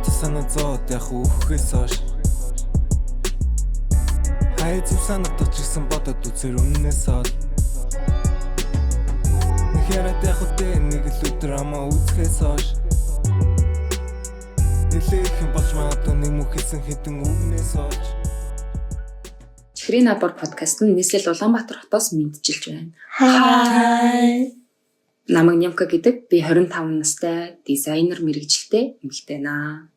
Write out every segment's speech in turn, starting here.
Надад санаа зовоод яг үхэхээс хойш хай зүв санагдах ч гэсэн бодоод үзэр үннээс хол Нэхэрät яг үдэ нэг л өдөр амаа үзэхээс хойш Нэлээх юм болж магадгүй нэг мөх хэлсэн хэдэн үгнээс хойш Чихрийн набор подкаст нь нийслэл Улаанбаатар хотоос мэдчилж байна. Хай. Намайг Нямка гэдэг. Би 25 настай дизайнер мэргэжилтэй эмэгтэй наа.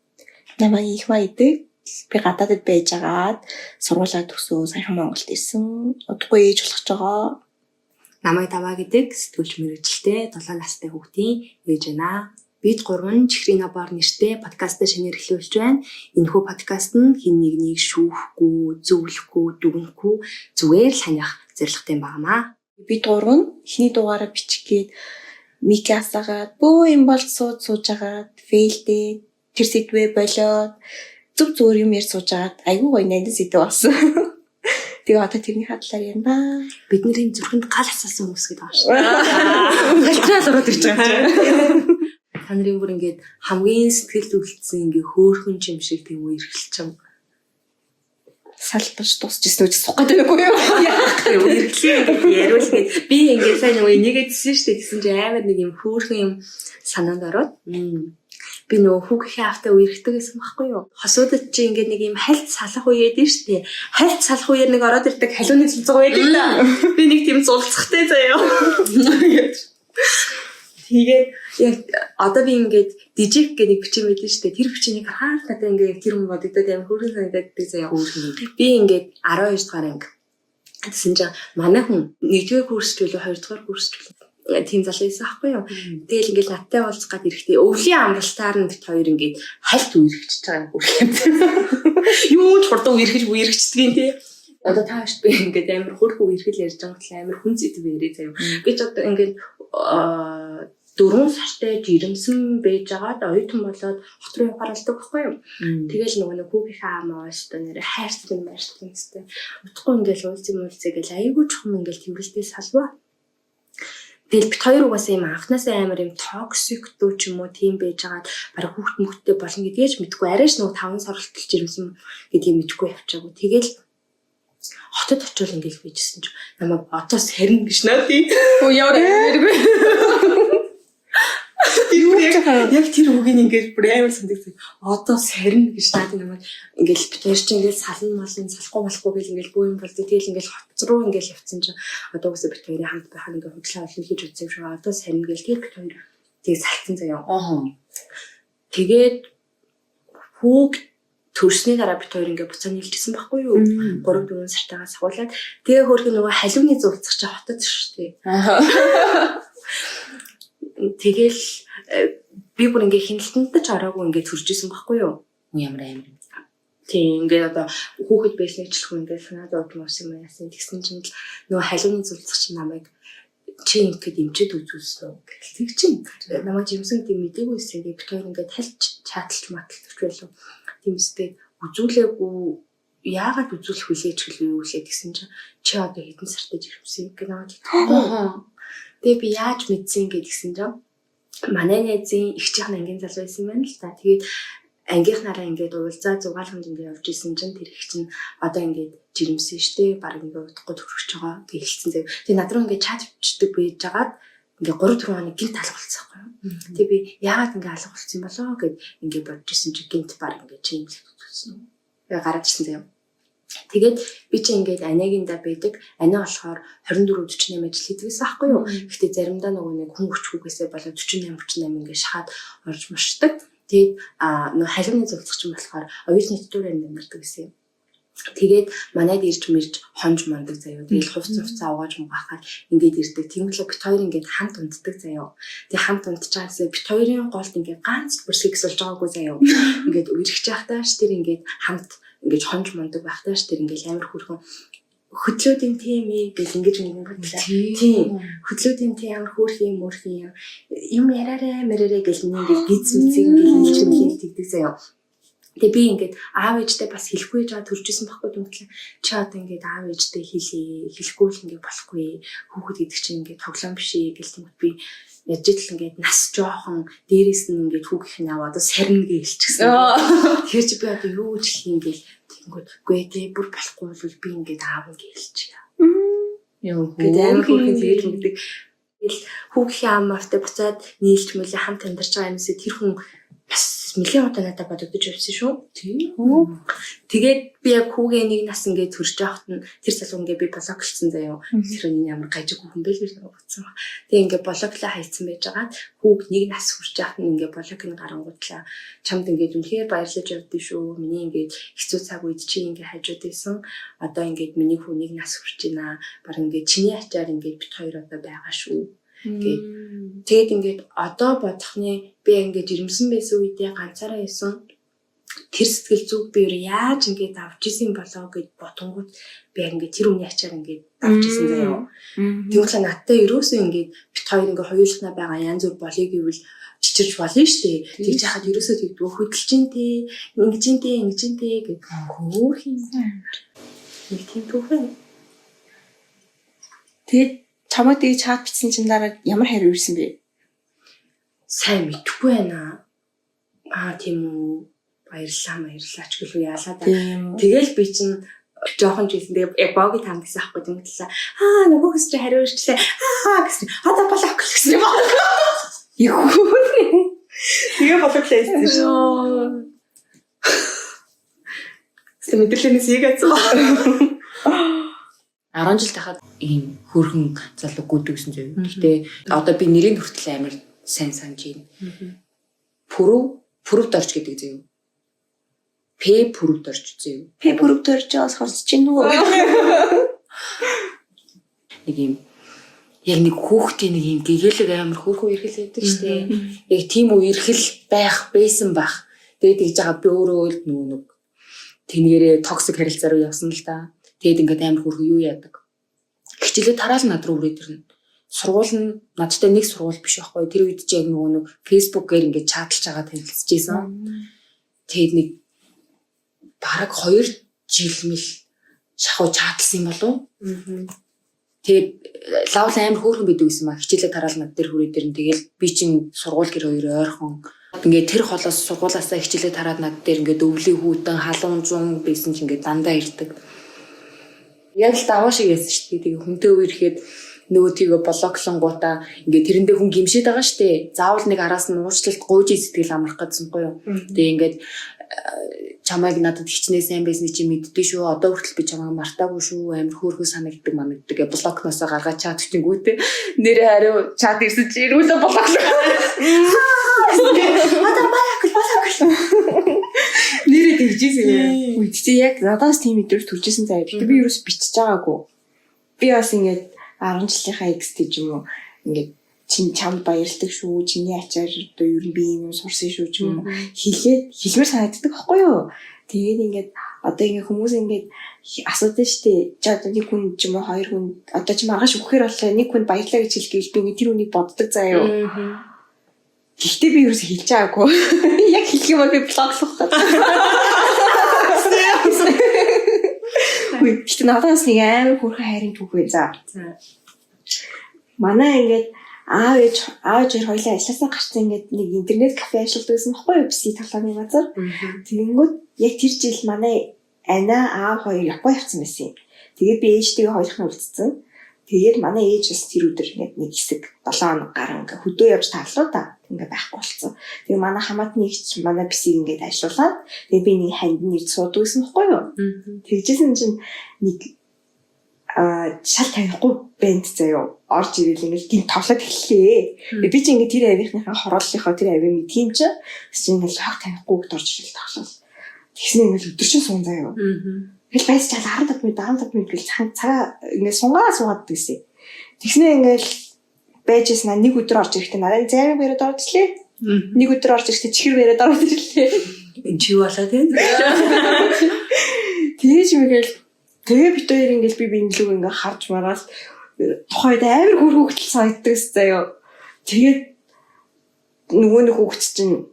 Намайг Ихва гэдэг. Би гадаадд байж агаад сургуулаа төгсөө саяхан Монголд ирсэн. Удахгүй ээж болох ч байгаа. Намайг Даваа гэдэг. Сэтгүүлч мэргэжилтэй 7 настай хүүхдийн ээж байна. Бид гурван Чихрийн набор нэртэй подкастаа шинээр эхлүүлж байна. Энэхүү подкаст нь хэн нэгнийг шүүхгүй, зөвлөхгүй, дүгнэхгүй зүгээр л ханиах зорилготой юм байна. Бид гурван эхний дугаараа бичих гээд микасагаад бөө юм бол сууж агаад фейлдээ тэр сэдвээ болоод зүг зүгээр юм ярьж суугаад айгүй гоё найдан сэдв болсон. Тэгээ одоо тэрний хадлаар ярина. Бидний зүрхэнд гал асаасан хүмүүс гэдэг байна шүү. Галтрал ороод ирж байгаа. Та нарын бүр ингээд хамгийн сэтгэл зүгэлтсэн ингээ хөөхөн юм шиг тийм үе эргэлчим. Салбарч дуусчихсан үуч сух гэдэг үгүй юу? Яах вэ? Эргэлээ ингээд яриул гээд би ингээд сайн нэг нэгэдсэн шүү дээ гэсэн чинь амар нэг юм хөөхөн юм санаанд ороод би нөгөө хүүгийн автаа үерхдэг гэсэн байхгүй юу? Хосуудад чи ингээд нэг юм хальт салах үе яд нь шүү дээ. Хальт салах үеэр нэг ороод ирдэг халууны цуцаг байдаг да. Би нэг тийм зулцахтай заяа. Тэгээд яг одоо би ингээд дижик гэдэг бичиг мэдэн штэ тэр бичгийг харахад надад ингээд тэр хүн бодогдоод амар хөөрхөн санагдаад заяа. Би ингээд 12 дугаар анги. Тэсэн чинь манай хүн 1-р курсч үлээ 2-р курсч үлээ тийм залуу байсан аахгүй юу. Тэгэл ингээд надтай уулзах гад ирэхдээ өвлийн амралтаар нь бит хоёр ингээд хальт үерхэж байгаа юм. Юу ч хурдан үерхчихдэг юм тий. Одоо тааш би ингээд амар хөөрхөн үерхэл ярьж байгаа бол амар хүн зэт бэрээ заяа. Гэж одоо ингээд 4 сартай жирэмсэн байж байгаад оюутан болоод хот руу явахаар болдог байхгүй юу. Тэгэл нөгөө нэг хүүгийнхээ амаа өстө нэрэ хайрцаг мэрчтэй. Утгагүй ингээл уулзъя гэл айгүй чухам ингээл тэмрэлтэй салва. Тэгэл бит хоёр угаасаа юм анханасаа амар юм токсик дүү ч юм уу тийм байж байгаад бараг хүүхд мөхтэй болно гэдгийг ч мэдгүй арайш нөгөө 5 сар хүртэл жирэмсэн гэдгийг мэдгүй явчихаагүй. Тэгэл хотод очивол ингээл bijсэн ч намайг одоо сэрнэ гэж наа тий. Оо яарэ. Яг тэр үгийн ингээд бүр амар санагдсан. Одоо сарна гэж надад намайг ингээд битэр чинь ингээд салахгүй гэл ингээд бүү юм болдог. Тэгэл ингээд хот руу ингээд явцсан чинь одоо үсэ бит хоёрын хамт байхад ингээд хөдлөө олон хийж үзсэн юм шиг. Одоо сарна гэл тэр бит хоёр тийг салцсан заяа. Тэгээд хүүг төрсний дараа бит хоёр ингээд буцаа нийлжсэн байхгүй юу? 3-4 сартаагаас сахуулаад тэгээ хөөрхөн нөгөө халууны зурцах чи хотод шүү дээ. Тэгэл би бүр ингээ хяналтанд ч ороогүй ингээ төрж исэн байхгүй юу? Ямар амар юм. Тийм ингээ одоо хүүхэд байснаачлах ингээ санаа зовдмоос юм яасан тэгсэн чинь нөгөө халууны зулцах чинь намайг чи ингээд имчэд үзүүлсэн гэх тэг чинь намайг жимсэн гэдэг мдэггүй байсан. Би битүүр ингээ тальч чаталж маталж байлаа. Тиймстэй үзүүлээгүй яагаад үзүүлэх хүлээж гэлээ гэсэн чинь чи одоо хэдэн сартай жирэмсэн гэх намайг. Тэгээ би яаж мэдсэн гэдгсэн чинь манай найзын их чихэн ангийн залуу байсан байна л та. Тэгээд ангийнхнаараа ингээд уулзаа зугаалганд ингээд явж исэн чинь тэр их чинь одоо ингээд жирэмсэн штэ баг ингээд удахгүй төрөж байгаа гэж хэлсэн зав. Тэгээ над руу ингээд чат бичдэг байж байгаад ингээд 3-4 хоног гинт алга болцсон байхгүй юу. Тэгээ би яагаад ингээд алга болцсон болоо гэд ингээд бодож исэн чинь гинт баг ингээд чимлэх үзсэн. Тэгээ гараад ирсэн зав. Тэгээд би чи ингээд аниагинда байдаг. Ани болохоор 24-48 ажил хийдэг гэсэн аахгүй юу. Гэхдээ заримдаа нөгөө нэг хүн хүчгүйгээсээ болоод 48-48 ингээд шахаад орж мушдаг. Тэгээд нөгөө халууны зулцагч юм болохоор оюутны төтөрөнд амьдардаг гэсэн юм. Тэгээд манайд ирж мэрж хонж мандаг заяа. Тэгэл хувцаа угааж мугахаар ингээд ирдэг. Тэмглээ бит хоёр ингээд хамт унтдаг заяа. Тэгээд хамт унтчихаасаа бит хоёрын голд ингээд ганц бүр секс болж байгаагүй заяа. Ингээд үерхэж явахтааш тэр ингээд хамт ингэж хонж мондог байхтааш тэр ингээл амар хөрхөн хөдлөөдийн тийм гэж ингэж нэг бодлоо. Тийм. Хөдлөөдийн тийм амар хөөрхөн юм яраарэ мэрэрэ гэж нэг гиз мэдсийг ингээл хэлж тэгдэг заяа. Тэгээ би ингээд аав ээжтэй бас хэлэхгүй жаа төржсэн байхгүй дүнчлээ. Чи одоо ингээд аав ээжтэй хэлэхгүй л ингээд болохгүй. Хүүхэд гэдэг чинь ингээд тоглоом биш ээ гэл тэгвэл би яаж л ингээд нас жоохон дээрээс нь ингээд хүүгийнх нь аваад сарна гэж хэлчихсэн. Тэгэхээр чи би одоо юу гэж хэлэх юм гээл тэгэнгүүт үгүй ээ бүр болохгүй бол би ингээд аав гэж хэлчихье. Яа гэдэг амар хүүхэн тэгээд гэдэг. Тэгэл хүүгийн аамаартай буцаад нийлж мөлий хамт амьдарч байгаа юмсээ тэр хүн бас нэлийн удаа надад бодогдож явсан шүү. Тийм. Тэгээд би яг хүүгээ нэг нас ингээд төрж байхад нь тэр залуу ингээд би блоклцсон заяа. Тэр нь ямар гажиг хүүхэн бэ гэж бодсон. Тэгээд ингээд блоклаа хайцсан байж байгаа. Хүүг нэг нас хүрч байхад нь ингээд блокны гарангуудлаа. Чамд ингээд үнэхээр баярлаж явдсан шүү. Миний ингээд хэцүү цаг үед чи ингээд хажууд байсан. Одоо ингээд миний хүү нэг нас хүрч байна. Бараг ингээд чиний ачаар ингээд бит хоёр одоо байгаа шүү. Тэгээд ингээд одоо бодохны би ингээд жирэмсэн байсан үедээ ганцаараа исэн тэр сэтгэл зүг би яаж ингээд авч исэн болоо гэж бодонгууд би ингээд тэр үний ачаар ингээд авч исэн заяа. Тэгвэл надтай ерөөсөө ингээд бит хоёр ингээд хоёулахнаа байгаа янз бүр болъё гэвэл чичирч болно штэ. Тэгж яхад ерөөсөө тэгдгөө хөдөлж интэй ингэж интэй гэж хөөх юм. Нэг тийм түүхэн. Тэгээд чамд ий чат бичсэн чинь дараа ямар хариу ирсэн бэ? Сайн мэдгүй байна. Тийм үү. Баярлалаа ч гэлөө яалаа да. Тэгэл би чинь жоохон жийсэн. Тэгээ яг боги танд гэсэн ахгүй юм гэлээ. Нөгөөхс чи хариу ирчлээ. Гэсэн. Одоо болоо гэсэн юм байна. Юу. Тэгээ болоо гэсэн шүү. Мэдээлэлээс ийгээсэн. 10 жил тахад ийм хөрхөн залуу гүйдэгсэн зав. Гэтэ одоо би нэрийн хүртэл амар сайн санаж байна. Пүрв дорж гэдэг зав. Пүрв дорж зав. Пүрв дорж байгаас сонсож чинь үү? Нэг юм яг нэг хүүхдийн нэг юм гэгээлэг амар хөөрхөн эрхэл байдаг штэ. Яг тийм үү эрхэл байсан бах. Тэгээд тэгж байгаа би өөрөө л нэг тэнээрээ токсик харилцаа руу явсан л да. Тэгээд ингээд амар хөрхөн юу яадаг. Хичээлээ тараал над руу үрээд ирнэ. Сургууль нь надтай нэг сургууль биш байхгүй. Тэр үед ч яг нэг фэйсбүүкээр ингээд чатлж байгаа танилцж ийсэн. Тэгээд нэг бараг 2 жил мэл шахуу чатлсан юм болов. Тэгээд лавл амар хөөрхөн бидэг гэсэн маа. Хичээлээ тараал над дээр хүрээд ирнэ. Тэгэл би чинь сургууль гэр хоёр ойрхон ингээд тэр холоос сургуулаасаа хичээлээ тараад над дээр ингээд өвлийн хүүтэн халуун зун байсан чинь ингээд дандаа ирдэг. Яг л даваа шиг яасан шүү дээ. Тэгээ хүнтэй үерхэд нөгөө тийгөө блоклонгуудаа ингээд тэрэндээ хүн гимшээд байгаа шүү дээ. Заавал нэг араас нь уучлалт гуйж сэтгэл амрах гэсэн гоё юу. Тэгээ ингээд чамайг надад хичнээн сайн байсны чи мэддээ шүү. Одоо хүртэл би чамайг мартаагүй шүү. Амар хөөрхөө санагддаг манагддаг. Гэ блокноосоо гаргаад чат хүчингүүтэй. Нэрээ хариу чат ирсэн чи ирүүлээ блоклоо. Одоо балакл. Нэрээ тэгжсэн юм. Үгүй чи яг надаас тийм мэдрэмж төржсэн заяа. Гэтэ би юус бичиж байгаагүй. Би бас ингээд 10 жилийнхаа X гэж юм уу ингээд чин чамд баярлдаг шүү. Чиний ачаар одоо ер нь би юм сурсан шүү ч юм уу хэлмээр санагддаг байхгүй юу? Тэгээд ингээд одоо ингээд хүмүүс ингээд асуудаг штэ. Чи одоо нэг хүн ч юм уу хоёр хүн одоо чи маргааш өгөхээр боллоо нэг хүн баярлаа гэж хэлгээл би ингээд тэр үнийг боддог заяа. Гэхдээ би юус хэлж байгаагүй. Яг хэлэх юм бол би блоглох гэдэг. Үгүй гэхдээ надаас нэг амар хөрхөн хайрын түүхээ за. Манай ингээд аав ээж хоёулаа ажилласаа гарсан ингээд нэг интернет кафе ажилладаг гэсэн баггүй юу бисий талааны газар. Тэгэнгүүт яг тэр жил манай ана аав хоёр Япон явсан байсан юм. Тэгээд би ээжтэйгээ хоёрхан уулзсан. Тэгээд манай ээж бас тэр өдөр ингээд нэг хэсэг 7 хоног гарan ингээд хөдөө явж тааллаа да. Ингээд байхгүй болсон. Тэгээд манай хамаатны ихч манай бисийг ингээд ажиллуулаад тэгээд би нэг ханд нэрд суудаг гэсэн баггүй юу. Тэгжсэн чинь нэг шал танихгүй бэнд заяа орж ирэл ингээд гин тоглоод эхлэе. Би чи ингээд тэр авийнхныхаа хорооллынхоо тэр авиг мэдхийн чи ингээд хог танихгүй гэд орж ирэл тоглол. Тэгснэ ингээд өдөрчин суун заяа. Тэгэл байс чал 15 минут гэл цагаа ингээд суугаад гэсэн. Тэгснэ ингээд байжсэн нэг өдөр орж ирэхдээ надад зарим бариад орж ирлээ. Нэг өдөр орж ирэхдээ чихэр бариад орж ирлээ. Энд чи юу болоод байна? Тэгэж мэгэл тэгээ бит хоёр ингээд би инглүүг ингээд харж мараас тухайд амар хөргөглөл санагддаг заяа. Тэгээд нөгөө нэг хүүхд чинь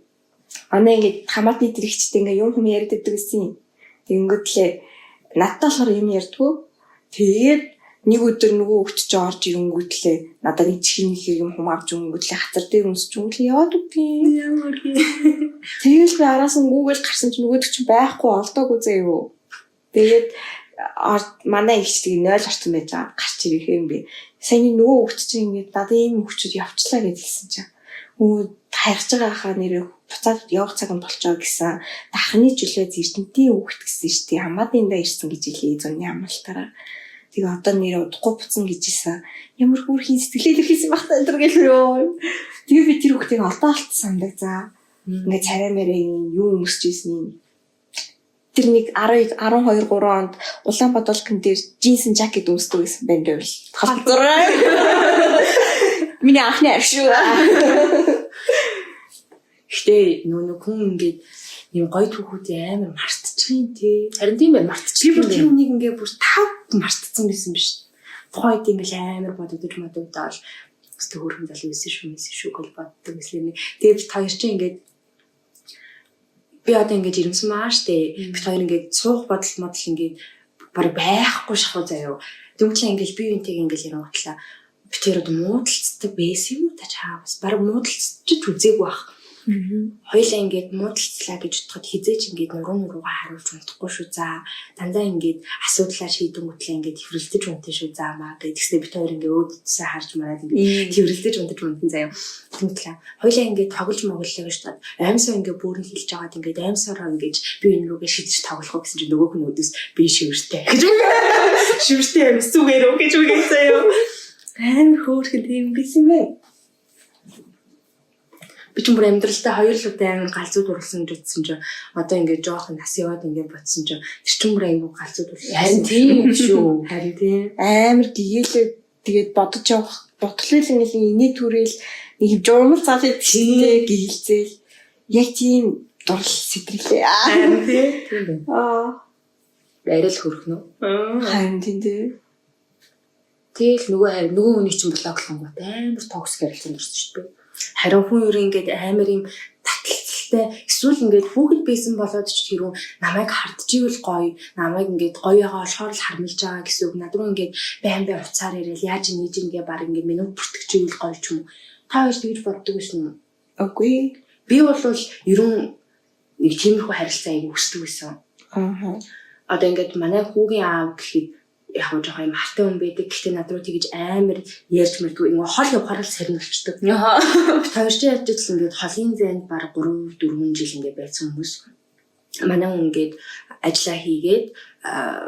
Манай ингээд хамаатны дэрэгчтэй ингээ юм хүм яриад байдаг гэсэн. Тэнгөдлээ надтай болохоор юм ярьдгүй. Тэгээд нэг өдөр нөгөө хөвч ч орж ирэнгүүтлээ надад нэг чихний хэрэг юм хүм авч өнгөдлээ хацар дээр үнсч өнгөлөө яваад үгүй. Ямар гэх. Тэгэл би араас нь Google гарсан чинь нөгөөдөг чинь байхгүй олдоогүй заяа. Тэгээд манай ихчдгийг 0 орсон байж байгаа гарч ирэх юм би. Сайн нөгөө хөвч чинь ингээд надад ийм хөвчүүд явчлаа гэж хэлсэн чинь. Хайрч байгаа хаа нэрээ буцаад явах цаг нь болчоо гэсэн. Дахны жилээ Эрдэнтийн хүүхэд гэсэн шүү дээ. Хамаатындаа ирсэн гэж хэлээ зуны амралтаараа. Тэгээ одоо нэрээ удахгүй буцна гэж хэлсэн. Ямар хүүрхийн сэтгэлээр хийсэн байх таа энэ гэлөө. Тэгээ би тэр хүүхдийг олдоо алдсан сандаг за. Ингээ царай мэрээ юу өмсч ийсэн юм. Тэр нэг 12 12 3 онд Улаанбаатар дээр джинсэн жакет өмсдөг гэсэн байна дэвэл. Халдвараа. Миний анхны аршуу. Гэтэ нөгөө хүн ингээд юм гоё түүхүүдээ амар мартчих юм тий. Харин тийм байх мартчих юм. Тэр хүнийг ингээд бүр тав мартцсан байсан биш. Тухайн үед ингээд амар бодогдож модогдоод өстө хөрхэн залуу байсан шүү гэж боддог гэсэн юм. Тэгээд та хоёр чинь ингээд би одоо ингэж ирэмсэн маа штэ. Бид хоёр ингэж суух бодол ингээд баг байхгүй шахуу заяа. Тэгвэл ингэж би юунтэйг ингэж ярангутлаа. Би тэр одоо муудалцдаг байсан юм уу та чаавс. Баг муудалцчих үзээгүй байх. Хоёлаа ингэж муудалцлаа гэж бодоход хизээч ингэж нуруугаа харуулж унтахгүй шүү за. Дандаа ингэж асуудлаа шийдэнгүүтлээ ингэж хэврэлдэж унтсан шүү заамаа гэдэгсээ бид хоёр ингэж өөдөөсөө харж мараад ингэж хэврэлдэж унтсан заяа. Тэгмэтлээ. Хоёлаа ингэж тоглож моглоо гэж тод аимсаа ингэж бүрэн хэлж байгаад ингэж аимсаараа ингэж би энэ рүүгээ шидэж тоглох гэсэн чинь нөгөөх нь өдөөс би шивэртэй гэж. Шивэртэй амс зүгээрөө гэж үгээд заяа. Амар хөөрхөн тийм гэсэн юм бэ. Би ч бүр амьдралдаа 2 л удаа амар галзууд уралсан гэж утсан чинь одоо ингээд жоохон нас яваад ингээд ботсон чинь тэр ч бүр айгүй галзууд уралсан. Харин тийм шүү. Харин тийм. Амар гэгээлээ тэгээд бодож явах бодлол ингээл инээ түрэл нэг журмал цаал идчихтэй гэгээлзээл яг тийм дурал сэтрэлээ. Харин тийм. Тийм байна. Арай л хөрхнө үү? Харин тийм дээ. Тэгэл нөгөө хүний чинь блоклонгот амар токсик харилцаанд орсон шүү дээ. Харин хүн ер ингээд амар юм таталцалтай эсвэл ингээд хүүхэд байсан болоод ч тэр хүн намайг хардчихвэл гоё, намайг ингээд гоё байгаа болохоор л хармилж байгаа гэсэн үг. Над руу ингээд байн уцаар ирээл яаж нээж ингээ баг ингээд минут бүртгэжвэл гоё ч юм уу. Та хоёр тэгж боддог байсан уу? Үгүй. Би бол ерөн нэг тиймэрхүү харилцаа айгу өсдөг байсан. Одоо ингээд манай хүүгийн аав гэхэд яг нь жоохон юм хартай хүн байдаг. Гэхдээ над руу тэгж амар ярьж мэрдгүй. Ингээ хол явахаар л сарин болчдөг. Хоёр ч яаж ч ингээд холын зайд баг 3 4 жил ингээ байсан хүмүүс. Манай хүн ингээд ажиллаа хийгээд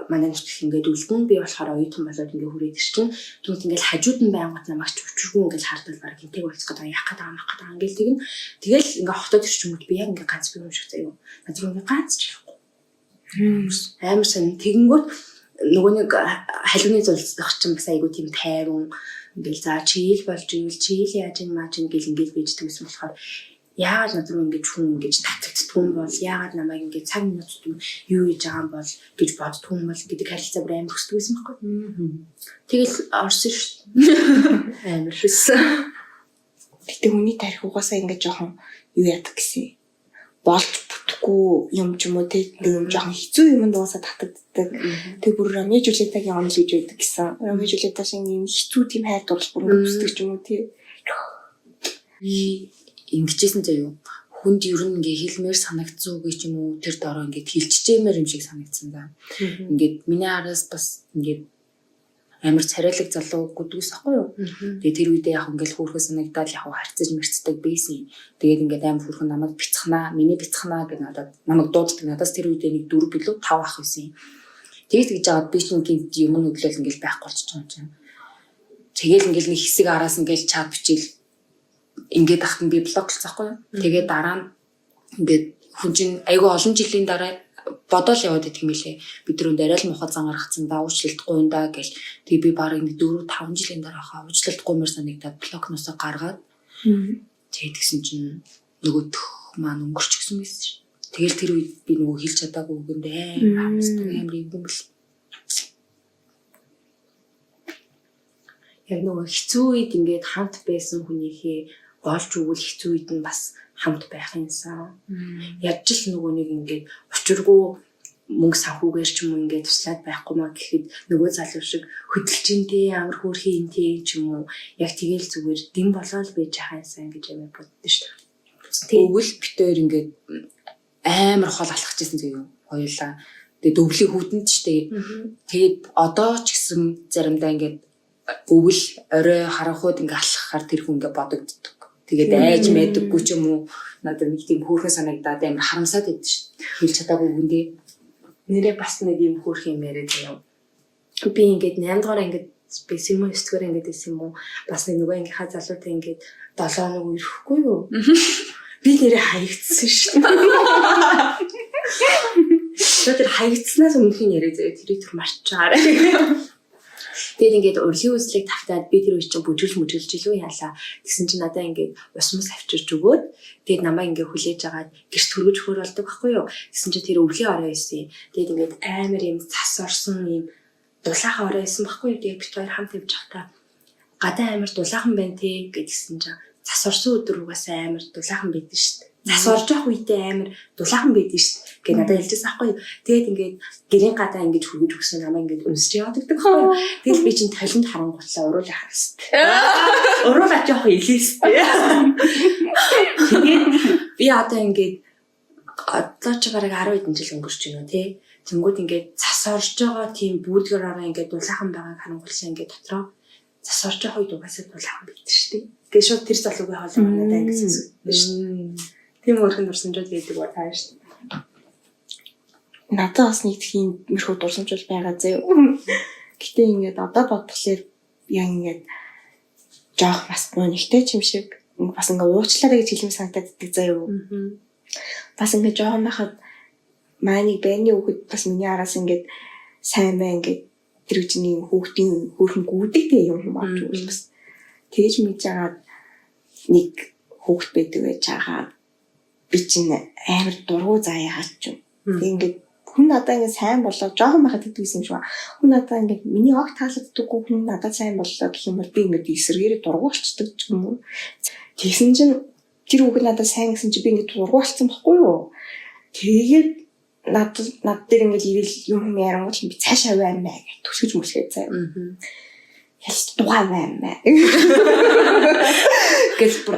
манай нэрч ингээд үлдэн би болохоор оюутан болоод ингээ хүрээд ирчин. Тэгвэл ингээд хажууд нь байнгут намайг ч өчргүү ингээд хардал баг гинтэг болцох гэдэг яах гэдэг амах гэдэг ингээл тэгнэ. Тэгэл ингээ хотод ирчмүүд би яг ингээ ганц би юм шиг заяа. Над руу ингээ ганц ч явахгүй. Амар сан тэгэнгүүт нөгөө нэг халууны зулцдах чинь бас айгу тийм тайван ингээл за чийл болж ивэл чийл яаж юм маа чинь гэл ингээл бийждэг гэсэн болохоор яагаад над руу ингэж хүн ингэж татагддаг юм бол яагаад намайг ингэж цаг минут юм юу хийж байгаа юм бол гэж боддог юм бол гэдэг харилцаа бүр амар өсдөг байсан байхгүй. Тэгэл орсон шүү дээ. Амар өссөн. Гэтэ хүний тарих угаасаа ингэж жоохон юу яадаг гэсэн. Болж бүтэхгүй юм ч юм уу тэг юм жоохон хэцүү юм дуусаад татагддаг. Тэг бүр Ромео Жулиетагийн онол гэж байдаг гэсэн. Ромео Жулиета шиг юм хэцүү тийм хайр дурлал бүр үүсдэг ч юм уу тий. Ингэжсэн заяа. Хүнд ер нь ингээ хэлмээр санагдсан үг ч юм уу тэр дороо ингээ хэлчихэмээр юм шиг санагдсан да. Ингээд миний араас бас ингээ амар царайлаг залуу гэдгээс ахгүй юу. Тэгээ тэр үедээ яг ингээл хөөрхөө санагдаад яг харцаж мэрцдэг байсан. Тэгээд ингээд амар хөөрхөн намайг бяцхнаа, миний бяцхнаа гэж надад намайг дууддаг. Надаас тэр үедээ нэг 4 билүү 5 ах байсан. Тэгээд тэгж жаад би чинь гинт юм нүглэл ингээл байхгүй болчихж байгаа юм чинь. Тэгэл ингээл нэг хэсэг араас ингээл чат бичээл ингээд ахтан би блоклцахгүй юу. Тэгээд дараа нь ингээд хүн чинь айгүй олон жилийн дараа бодоол яваад идэх юм лээ. Бид түрүүнд арай л мохоо зан гаргацсан да уучлалтгүй юм да гэл. Тэгээ би барыг нэг 4 5 жилийн дараа хаа уучлалтгүймэр санагдаад блокносоо гаргаад тэгээд гисэн чинь нөгөөх маань өнгөрч гисэн байсан ш. Тэгэл тэр үед би нөгөө хэлж чадаагүй үгэндээ амар юм бэл. Яг нөгөө хэцүү үед ингээд хамт байсан хүнийхээ голж өгвөл хэцүү үед нь бас хамт байх юмсан. Яаж л нөгөө нэг ингээд учиргүй мөнгө санхүүгээр ч юм уу ингээд туслаад байхгүй маа гэхэд нөгөө залуу шиг хөдөлж интэй амар хөөрхий интэй ч юм уу яг тэгэл зүгээр дэм болоод байж хаяасан гэж юм боддоо шүү дээ. Өвөл битээр ингээд амар хол алхажсэн зөө юм хоёулаа. Тэгээд өвлийн хүүтэнд ч тэгээд одоо ч гэсэн заримдаа ингээд өвөл орой харанхууд ингээд алхахаар тэр хүн ингээд бодогддог. Тэгээд айж мэддэггүй ч юм уу надад нэг тийм хөөрхөн санагдаад амар харамсаад байдаг шүү дээ. Хэлж чадаагүй үгэндээ нэрээ бас нэг юм хөөрх юм яриад байна. Би ингээд 8 дугаар ингээд биш юм уу 9 дугаар ингээд байсан юм уу бас нэг нөгөө ангийнхаа залуутай ингээд 7 хоног ирэхгүй юу. Би нэрээ хаягдсан шүү дээ. Тэр хаягдснаас өмнөх нь яриад тэрийг түр марччаарай. Тэгээд ингээд урлагийн үзлийг тавтаад би тэр үе чинь бүжгэлж илүү яалаа. Тэгсэн чинь надаа ингээд ус мус авчирч өгөөд тэгээд намайг ингээд хүлээж агаад гэрт хөргөж хөр болдог байхгүй юу. Тэгсэн чинь тэр өвлийн орой байсан. Тэгээд ингээд амар юм цас орсон юм дулаахан орой байсан байхгүй юу. Тэгээд бит хоёр хамт явж байхдаа гадаа амар дулаахан байна те гэдгсэн чинь цас орсон өдөр угаасаа амар дулаахан байдсан шүү дээ. Цас орж явах үедээ амар дулаахан байдсан шүү дээ. Ингээд надад хэлжсэн байхгүй юу. Тэгээд ингээд гэрийн гадаа ингэж хөргөж өгсөн намайг ингээд өмсч яваад гэдэг байхгүй юу. Тэгэл би чинь талент харангуйлаа уруулаа харсан. Уруулаа жоох илээстэй. Тэгээд би одоо ингээд одоо ч бараг 10 хэдэн жил өнгөрч байна уу тий. Тэнгүүд ингээд цас орж байгаа тийм бүрдгэр ороо ингээд дулаахан байгааг харангуйлаа ингээд дотроо цас орж байгаа үед угаасаа дулаахан байдаг шүү дээ. Тэгээд шууд тэр залуугийн хоолой надад ингээд сонсогдсон шүү дээ. Тийм өөрхөн дурсамжууд байдаг ба таа шүү дээ. Надад бас нэг тийм мөрхөө дурсамжууд байгаа зөө. Гэтэ ингээд одоо бодглохлоор яг ингээд жоох бас нэгтэй ч юм шиг бас ингээд уучлаарай гэж хэлэм санагдаад идэх зөө. Бас ингээд жоохон байхад мааны бэний хүүхэд бас миний араас ингээд сайн бай ингээд тэр үчний хүүхдийн хөөрхөн гүдэгтэй юм болж үл бас тэгж мэдж агаад нэг хүүхэд байдаг байж байгаа. Би чинь амар дургу заяа хаач юм. Тэг ингээд хүн надад ингээд сайн болоо жоохон байхад гэдэг юм шиг ба. Хүн надад ингээд миний ог таалагддаггүй хүн надад сайн боллоо гэх юм бол би ингээд эсэргээр дургу болчдөг ч юм уу. Тэгсэн чинь тэр хүүхэд надад сайн гэсэн чи би ингээд дургу болцсон байхгүй юу. Тэгээд над дээр ингээд ирэл юм ярангуул би цаашаа байна гэж төсгөж мөсгээд заяа. Ялч дугаа байна. Гэж бүр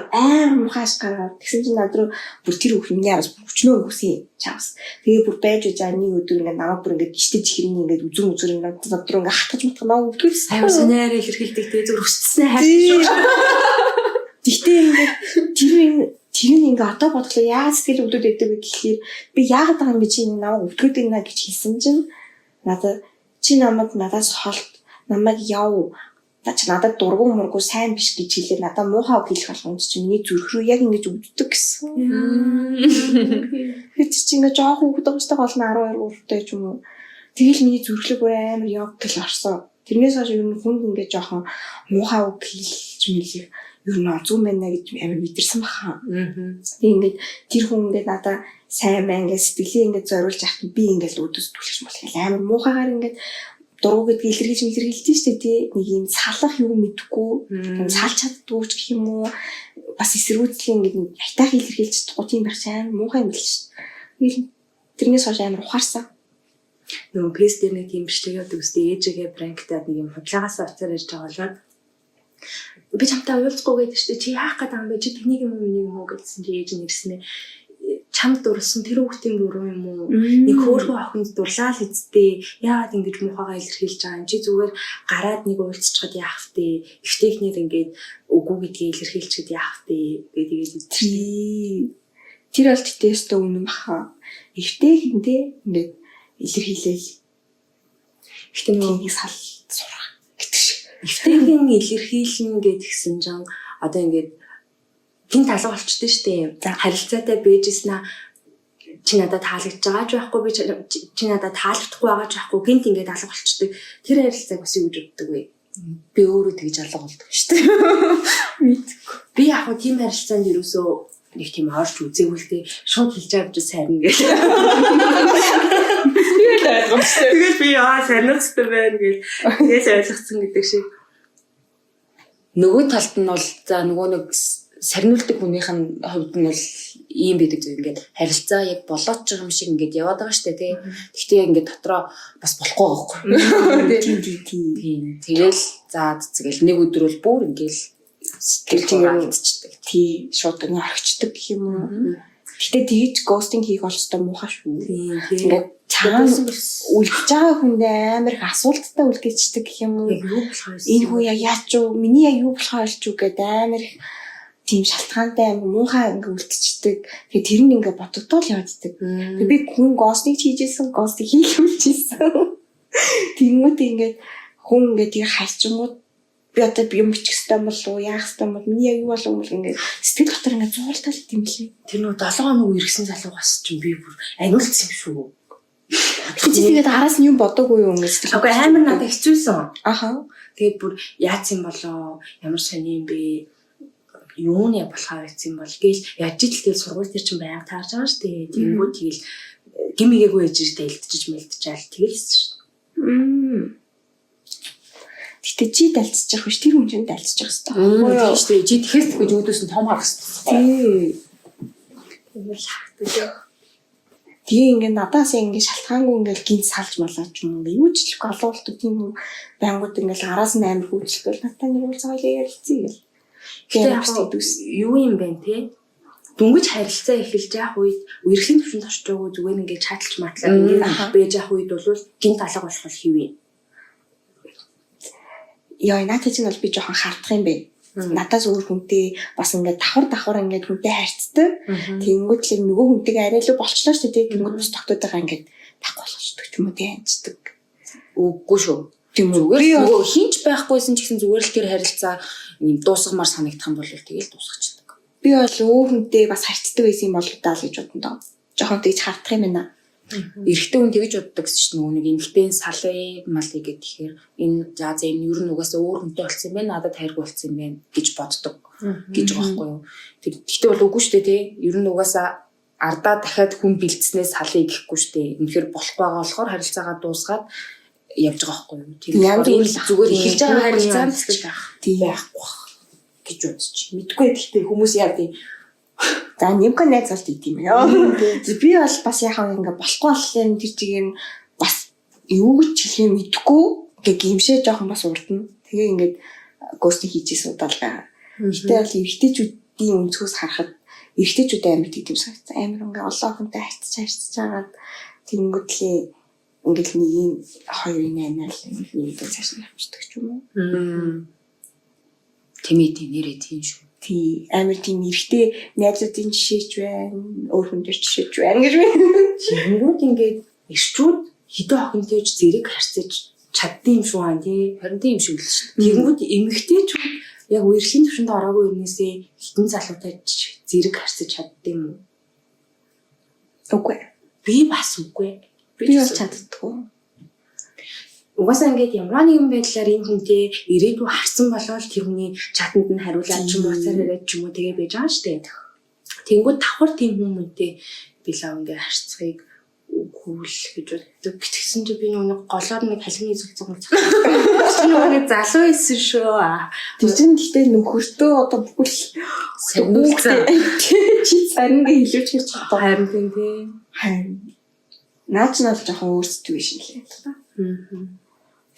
мухаш гараад тэгсэн чинь над руу бүр тэр хүүхэд миний араас өчнөө үсээ чавс. Тэгээ бүр байж байгаа нэг өдөр ингээд намайг бүр ингээд гişтэй чихэрний ингээд үзүр ингээд над руу ингээд хатгаж мутгах намайг өвтгөлс. Амар сонироо илэрхийлдэг тэгээ зүгээр өсцснээ хайж. Тэгтээ ингээд тэр нь ингээд одоо бодлоо яагаад сэтгэл өвдөд байдаг вэ гэхлээр би яагаад байгаа юм бэ чи намайг өвтгөд байна гэж хэлсэн чинь надад чи надаас холт намайг яв надад дургу мургу сайн биш гэж хэлээ надад муухай хэлэх болгонд чи миний зүрх рүү яг ингэж өвддөг гэсэн. Хэвч чи ингээд жоох хүүхэд уустай болно 12 уртай ч юм уу. Тэгэл миний зүрхлэг бүр амар яг гэл орсон. Тэрнээс хойш ер нь хүнд ингээд жоохон муухай үг хэлж мэлэх ер нь зүүн байна гэж амар мэдэрсэн баха. Ингээд тэр хүн ингээд надад сайн мэн гэж сэтгэлээ ингээд зориулж авах би ингээд өдөс түлхэж болох амар муухайгаар ингээд дургу гэдгийг илэрхийлж штэ тий нэг юм салах юу мэдэхгүй салж чаддгүй ч гэх юм уу бас эсэргүүцлийн ингээд хайтаах илэрхийлж чадахгүй тийм байх сайн муухай юм л ш. Тэрнээс хойш амар ухаарсан. Нөгөө пэс дээр нэг тийм бичлэгээ үзтээ ээжигээ пранктаад нэг юм худлаагаас очоор ирж байгаа болоод би чамтай уулзахгүй гэдэг штэ чи яах гээд байгаа юм бэ чи тэнийг юм уу гэдсэн чи ээж нь ирсэн ээ. Чамд дурсан тэр хүүхдийн буруу юм уу? Нэг хөөрхөн охинд дурлаа л эцтэй. Яагаад ингэж муухайгаа илэрхийлж байгаа юм? Чи зүгээр гараад нэг уулзчихад яах вэ? Эвтэйхнэр ингээд үгүй гэдгийг илэрхийлчихэд яах вэ? Тэгээд тий. Тэр аль тэтэстэ үнэн баха. Эвтэйхэндээ ингээд илэрхийлэл. Гэтэ нэг сал сурах гэдэг шиг. Эвтэйхэн илэрхийлнэ гэдгсэн жан одоо ингээд гин талга болчтой штэ. Харилцаатай байжснаа чи надад таалагдж байгаа ч байхгүй би чи надад таалагдахгүй байгаа ч байхгүй гинт ингээд алга болчтой. Тэр харилцааг бас юу гэж боддог вэ? Би өөрөө тэгж алга болдог штэ. Мэдгүй. Би яг хөө тийм харилцаанд юусоо нэг тийм орж үзээгүй л дээ. Шууд хэлж авч сайн гэж. Тэгээд би санагдсан байна гэж. Тэгээс ойлгоцсон гэдэг шиг. Нөгөө талд нь бол за нөгөө нэг сарниулдаг хүнийх нь хувьд нь бол ийм байдаг зүйл ингээд харилцаа яг болоод байгаа юм шиг ингээд яваад байгаа штэ тий. Гэхдээ ингээд дотроо бас болохгүй байхгүй. Тийм. Тэгэл за тэгэл нэг өдөр бол бүр ингээд сэтгэл чиглэлцдэг. Тий, шууд ингэ орхичдаг гэх юм уу. Гэтэ тэгж ghosting хийх болчтой муухай шүү. Ингээд цаана үлдэж байгаа хүндээ амар их асуулттай үлдээчдэг гэх юм уу. Энэ хүн яг яаж ч юу, миний яг юу болохоо олж юу гэдэг амар их тийм шалтгаантай амар муухай ингээ үлдчихдэг. Тэгээ тэр нь ингээ бодогдол явагддаг. Тэгээ би хүн ghosting хийжсэн, ghosting хийлүүлчихсэн. Тэнгүүт ингээ хүн ингээ тэр хайчингууд би одоо юм бичих хэвээр болов уу, яах хэвээр бол миний яг юу болов уу ингээ сэтгэл дотор ингээ зуултал гэм лээ. Тэр нөө 7 хоног ирсэн залуугаас ч би бүр аниулсан юм шүү. Чи тэгээд араас нь юм бодоогүй юу ингээ сэтгэл. Окей, амар надад хэцүүсэн. Аха. Тэгээд бүр яац юм болоо, ямар сони юм бэ? Юуны болохоо байсан бол гээл яаж ч тэгэл сургууль дээр чинь байнга таарч байгаа шүү дээ. Тэнгүүд тэгэл гимигээгүй ээж ирдэ илтжиж мэлтжаал тэгэлсэн шүү. Гэтэ чи далцчих биш тэр хүн чинь далцчих хэвээр. Тийм шүү дээ. Чи тэгэхээс тэгж үүдээс нь том харах хэвээр. Тий. Тэгэл хахдаг. Тэгээ ингээ надаас ингээ шалтгаангүй ингээ гинт салж малаач юм ингээ юу ч хэлэхгүй алуулдаг тийм хүн байнгут ингээ араас нь амар хөөцөлтөл надад нэг үл цаалаа ярилцъя гэл. Тэгээ юу юм бэ те? Дүнгэж харилцаа эхэлж явах үед үерхлийн төвшөнд орж байгаа зүгээр ингээ чаталж матлаа ингээ бэж явах үед бол гинт алга болох бол хэвээ. Яа, надад чинь бол би жоохон хардах юм бэ. Надаас өөр хүнтэй бас ингээд давхар ингээд хүнтэй харьцдаг. Тэнгүүд л нөгөө хүнтэйгээ арай л болчлоо шүү дээ. Тэнгүүд бас тогтоод байгаа ингээд тахгүй болчихдог ч юм уу тэнцдэг. Үгүй шүү. Тийм зүгээр нөгөө хинч байхгүйсэн ч гэсэн зүгээр л тэр харилцаа юм дуусгамаар санагдах юм бол тэгэл дуусчихдаг. Би бол өөр хүнтэй бас харьцдаг байсан юм болоо даа л гэж бодсон доо. Жоохон тэгж хардах юм байна. Эрэгтэй хүн тэгж боддог гэсэн чинь нөгөө нэг эмэгтэй салын малыг гэхээр энэ за энэ ер нь угаасаа өөр хүнтэй болсон юм байна. Надад хайргүй болсон юм байна гэж боддог гэж байгаа байхгүй юу. Тэгтээ бол үгүй шүү дээ тий. Ер нь угаасаа ардаа дахиад хүн бэлдснээс салыг гэхгүй шүү дээ. Үнэхээр болох байгаа болохоор харилцаагаа дуусгаад явж байгаа байхгүй юу. Тэгэхээр зүгээр эхэлж байгаа харилцаанд ч байхгүй гэж бодчих. Мэдгүй гэхдээ хүмүүс яа гэдэг. За нэмэх найз болт идэм яа. Би бол бас яхаа ингээ болохгүй болохоор тэр чигээр нь бас юу гэж хэлээ мэдгүй ингээ гимшээ жоохон бас урдна. Тэгээ ингээд ghosting хийжсэн удаалгаа. Гэтэ бол эрэгтэйчүүдийн өнцгөөс харахад эрэгтэйчүүд амар тийм санагдсан. Амар ингээ олон хүнтэй харьцаж байгаад тэнгүүтлээ ингээл нэг юм 2-8 айл нэг цааш нь явчихдаг ч юм уу. Тэмээ нэрээ тийм шүү. Тий амар тийм эрэгтэй найзуудын жишээч байна, өөр хүн дээр жишээч байна гэж байна. Тэнгүүд ингээд эрчүүд хэдэн охинтойч зэрэг харьцаж чаддсан юм шүү аа тий. Харин тийм шиг л шүү. Тэнгүүд эмэгтэйчүүд яг үерхлийн төвшөнд ороогүй юмнээсээ хитэн залуутай зэрэг харьцаж чаддсан юм уу? Үгүй. Би бас үгүй. Би бас чаддаггүй. Угаасаа ингээд ямар нэгэн байдлаар энэ хүнтэй ирээдүй харсан болоод тэр хүний чатанд нь хариулаад ч юм уу цаар ирээд ч юм уу тэгээ байж байгаа штэ. Тэнгүүд давхар тийм хүмүүнтэй би лав ингээд харцгийг үгүй л гэж боддог. Гэтгсэн чи би нэг голоор нэг халимны зүгцэг чи нэг залуу исэн шүү. Тэр чинь гэхдээ нөхөртөө одоо бүхэл сарниулсан. Чи сарнгээ илүүч гэж боддог. Харин тийм тий. Харин наач нь бол жоохон өөрсдөө биш юм лээ.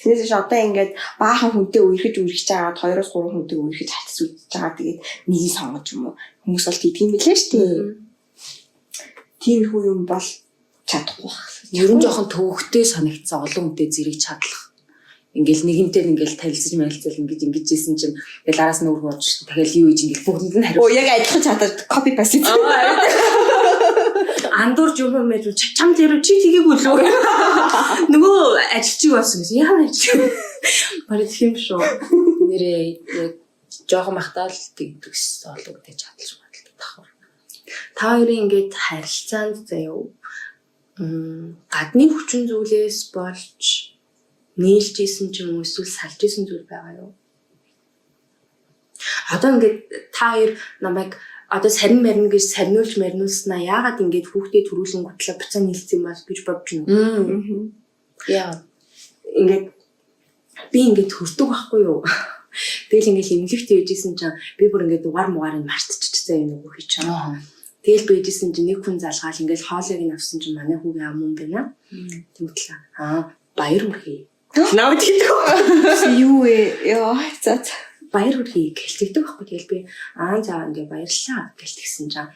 Тэрээс одоо ингээд баахан хүнтэй үерхэж жагаад 2-3 хүнтэй үерхэж хатс үзэж байгаа. Тэгээд нэгийг сонгож юм уу? Хүмүүс бол тийм билээ шүү дээ. Тийм хүн юм бол чадахгүй байна. Ер нь жоохон төвөгтэй санагдсан олон хүнтэй зэрэг чадлах. Ингээл нэгэнтэй ингээл танилцж мэлцэл ингэж ийсэн чинь тэгэл араас нь өөр хууч тэгэл юу ийж ингээл бүгдэнд нь хариу. Оо яг адилхан чадаад копи паст хийх. Андуурж юм мэж чам зэрэг чи тгийгүй лөө. Нөгөө ажилчиг болсон гэсэн. Яагаад ажил? Бараг тийм шүү. Нэрээ яг жоохон махтаал тэгдэгс олон хүнтэй чадлж байна давхар. Та хоёрын ингээд харилцаанд заяа гадны хүчин зүйлээс болж нийлж исэн ч юм уу эсвэл салж исэн зүйл байгаа юу? Одоо ингээд та хоёр намайг одоо сарин марин гэж сарниулж марниулснаа яагаад ингэж хүүхдээ төрүүлэн готлоо буцаа нийлсэн юм бол гэж бодож байна. Яа. Ингээд би ингэж хөрдөг байхгүй юу? Тэгэл ингээл эмнэлэгтэй байжсэн чинь би бүр ингээд дугаар муугаар нь мартчихсан юм уу хийж чам. Тэгэл байжсэн чинь нэг хүн залгаал ингээл хоолойг нь авсан чинь манай хүүгийн ам юм байна. Тэмдэглээ. Баяр хүргэе. Наад хэлдэг. Юу вэ? Яа за. Баяр хүргэе гэлтэгдэг байхгүй. Тэгэл би за ингээ баярлаа гэлтгсэн чинь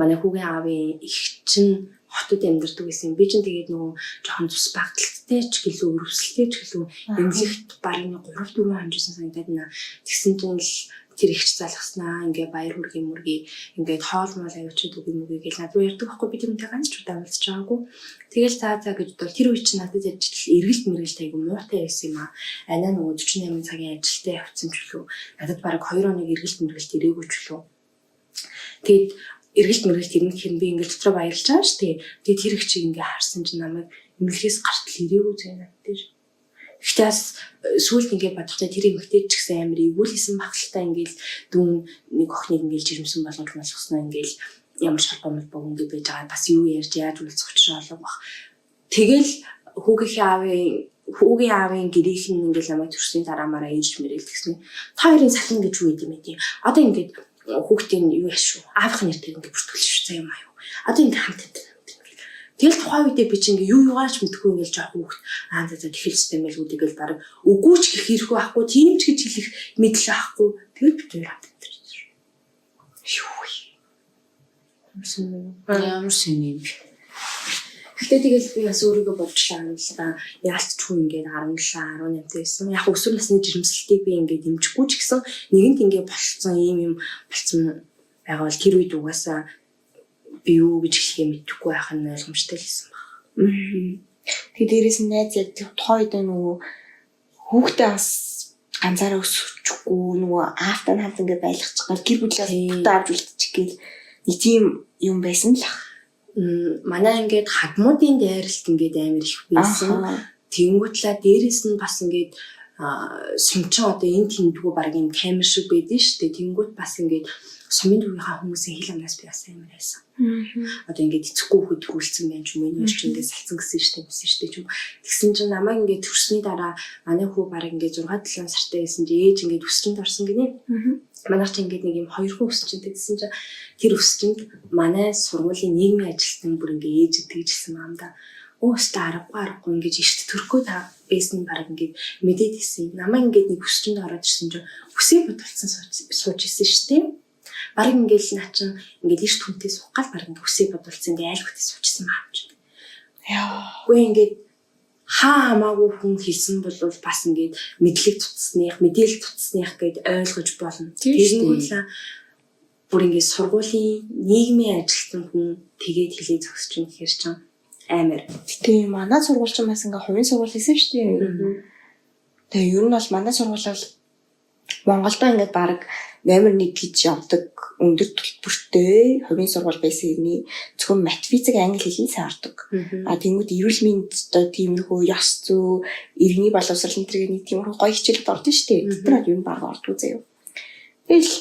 манай хүүгийн аавын их чинь хотод амьдардаг гэсэн. Би чинь тэгээд нөгөө жоохон цус багталтай ч гэлөө өрөвсөлтэй ч гэлөө эмнэлэгт барин 3-4 хонжсэн санагдаад байна. Тэгсэн чинь л тэр ихч залгаснаа ингээ баяр хүргэе мөргий ингээд хоол мол авчид үг юм үгүй гэл над руу ярьдаг байхгүй. Би тэрнтэй ганц ч удаа уулзч байгаагүй. Тэгэл за гэж бодвол тэр үе чинь надад ярьж эргэлт мэргэлт айгу муутай байсан юм аа. Анаа нөгөө 48 цагийн ажилдаа явцсан ч үлээ. Надад бараг 2 хоног эргэлт мэргэлт ирээгүй ч үлээ. Тэгэд эргэлт мэргэлт ирнэ гэхээр би ингээд дотроо баярлж байгаа шүү дээ. Тэгээд тэр их чи ингээ харсан чинь намайг эмнэлгээс гартал ирээгүй зэ надад тэр. Гэхдээ бас сүүлд ингээ бодохтой тэр эмэгтэй ч гэсэн амар ивүүл хийсэн багталтай ингээл дүүн нэг охиныг ингээл жирэмсэн болгож малсгосноо ингээл ямар ч холбоо богонд байж байгаа бас юу ярьж яаж үлцэх учраа олог баг. Тэгэл хүүгийн аавын гэрийнх нь ингээл намайг төрсний дараамаараа ээж мэрэл тэгснэ. Та хоёрын салхин гэж юу юм бэ? Одоо ингээд хүүхдийн юу яаш шүү. Аавах нэртэй ингээд бүртгүүлж шүү заа юм аа юу. Одоо ингээд хамт энэ. Тэгэл тухайн үедээ би чинь ингээ юу югаач мэдхгүй ингээл жоох хүүхд за тэгэхээр систем байлгүй тэгэл баг үгүй ч гэх хэрэггүй ахгүй тийм ч гэж хэлэх мэдл ахгүй тэгэл бид хоёр хамт энэ. Юу. Ямар сони юм. Гэтэ тэгэл би бас өөрийгөө бодчихлаа юм л да. Яалтчгүй ингээд 17 18 байсан. Яг өсвөр насны жирэмслэлтийг би ингээд дэмжихгүй ч гэсэн нэгэнт ингээд болцсон юм болцсон байгаа бол тэр үед угаасаа би юу гэж хэлхээ мэдэхгүй байх нь ойлгомжтой л байсан баг. Тэгээд дээрээс нь найз яг тухайд нөгөө хүүхдээ бас ганцаараа өсөхгүй нөгөө аавтай хамт ингээд байлгачих гал гэр бүлээс бүгд авч үлдчих гээл нэг тийм юм байсан л. Манай ингээд хадмуудын дайралт ингээд амар их байсан. Тэнгүүтлээ дээрээс нь бас ингээд сумчин одоо энэ тэмдгүү баг юм камер шиг байдэн шүү дээ. Тэнгүүт бас ингээд сумын дүүгийнхаа хүмүүсийн хил амнаас би бас амар байсан. Одоо ингээд эцэггүй хүүд төрүүлсэн байх юм уу ч ингээд салцсан гэсэн шүү дээ. Тэгсэн чинь намайг ингээд төрсний дараа манай хүү баг ингээд 6-7 сартай байсан чи ээж ингээд өсчөнд орсон гинэ. Манайх ч ингээд нэг юм 2 хүн өсчөнд гэсэн чинь тэр өсчөнд манай сургуулийн нийгмийн ажилтан бүр ингээд ээж тэгжсэн юм да. Өөстө аргагүй ингээд ишт төрхөө та байсан баг ингээд мэдээд исэн. Намайг ингээд нэг өсчөнд ороод ирсэн чинь үсээ бодолцсон сууж исэн шүү дээ. Бараг ингээл наа чин ингээл иш түнтэй сухгаал бараг ингээ хүсээ бодулсан ингээ айл хөтөс суучсан маа юм. Яа. Үгүй ингээд хамаагүй хүн хэлсэн бол бас ингээд мэдлэг тутасных, мэдээлэл тутасных гэд ойлгож болно. Тэгэнгүүтлээ бүр ингээ сургуулийн нийгмийн ажилтан хүн тэгээд хэлээ зогсож юм гэхэр чинь амар. Тийм манай сургууль ч бас ингээ хувийн сургууль хийсэн шүү дээ. Тэгээ ер нь бол манай сургууль бол Монголдо ингээд баг номер 1 гэж явдаг өндөр төлбөртэй хувийн сургууль байсан юм. Зөвхөн мат, физик, англи хэлний сайн ордог. Тэнгүүд эрүүл мэнд одоо тиймэрхүү ёс зүй, иргэний боловсрол энэ төрлийн нэг тиймэрхүү гоё хичээлд ордог шүү дээ. Тэд юу баг ордог заяа. Тэгэл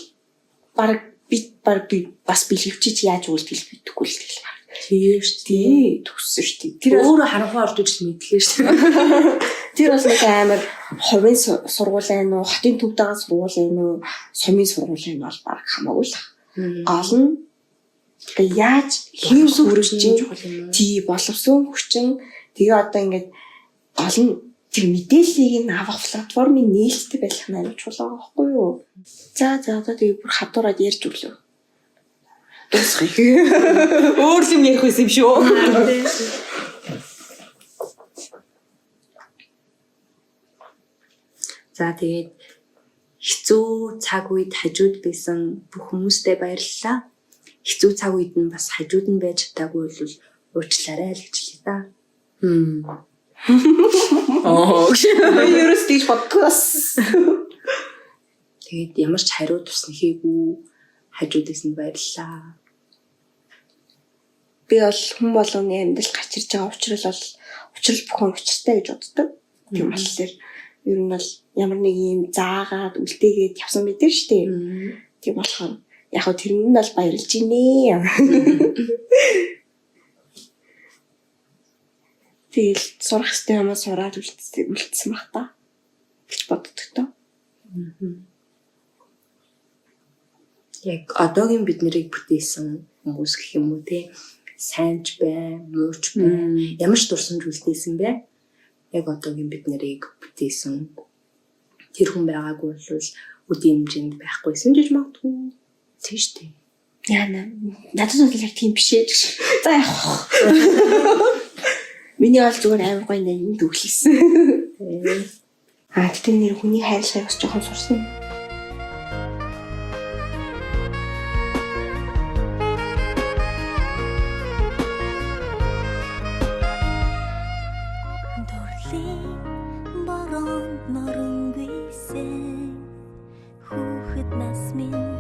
баг би бас бэлэвчиж яаж үйлдэл бидэхгүй л тэгэл баг. Тийм шүү дээ. Төссөн шүү дээ. Тэр өөрөө харанхуй орж иж мэдлээ шүү дээ. Тэр бас нэг амар хувийн сургууль нь уу, хотын төвд байгаа сургууль нь уу, сумын сургууль нь бол баг хамаагүй л. Гол нь яаж хэв хүрэж тий боловсон хүчин тэгээ одоо ингээд гол нь тэр мэдээллийг нь авах платформын нээлттэй байх нь аюул чухал байгаа байхгүй юу? За одоо тэгээ бүр хадуураад ярьж өглөө. Дуусгах. Өөр юм ярих байсан юм шүү. За тэгээд хэцүү цаг үед хажууд байсан бүх хүмүүстээ баярлалаа. Хэцүү цаг үед нь бас хажууд нь байж чадаагүй бол уучлаарай л гэж хэлээ да. Ерөөс тийж подкаст. Тэгээд ямар ч хариу тусна хийгүү хажуудаас нь баярлалаа. Би бол хүн болгоны амьдрал гачирж байгаа учраас бүхэн учиртай гэж боддог. Тийм болохоор ер нь бол ямар нэг юм заагаад үлдээгээд явсан мэдэр штэ. Тийм болохоор яг хөө тэр нь бол баярлж гинэ. Тэгэл сурах хэрэгтэй юм сураад үлдсэн баг та гэж боддог тоо. Яг одоогийн бид нарыг бүтээсэн хүмүүс гэх юм уу те сайнч бай, мууч бай, ямар ч дурсамж үлдээсэн бай. Яг одоогийн бид нарыг бүтээсэн тэр хүн байгаагүй бол үдийн хэмжээнд байхгүйсэн гэж магадгүй. Тийш үү? Яна надад бол яг тийм биш ээ. За яах вэ? Миний бол зүгээр амар гоё нэг төгөлсөн. Тэгтээ нэр хүний хайрлахыг бас жоохон сурсан. Борон норон бийсэн хүүхэд нас минь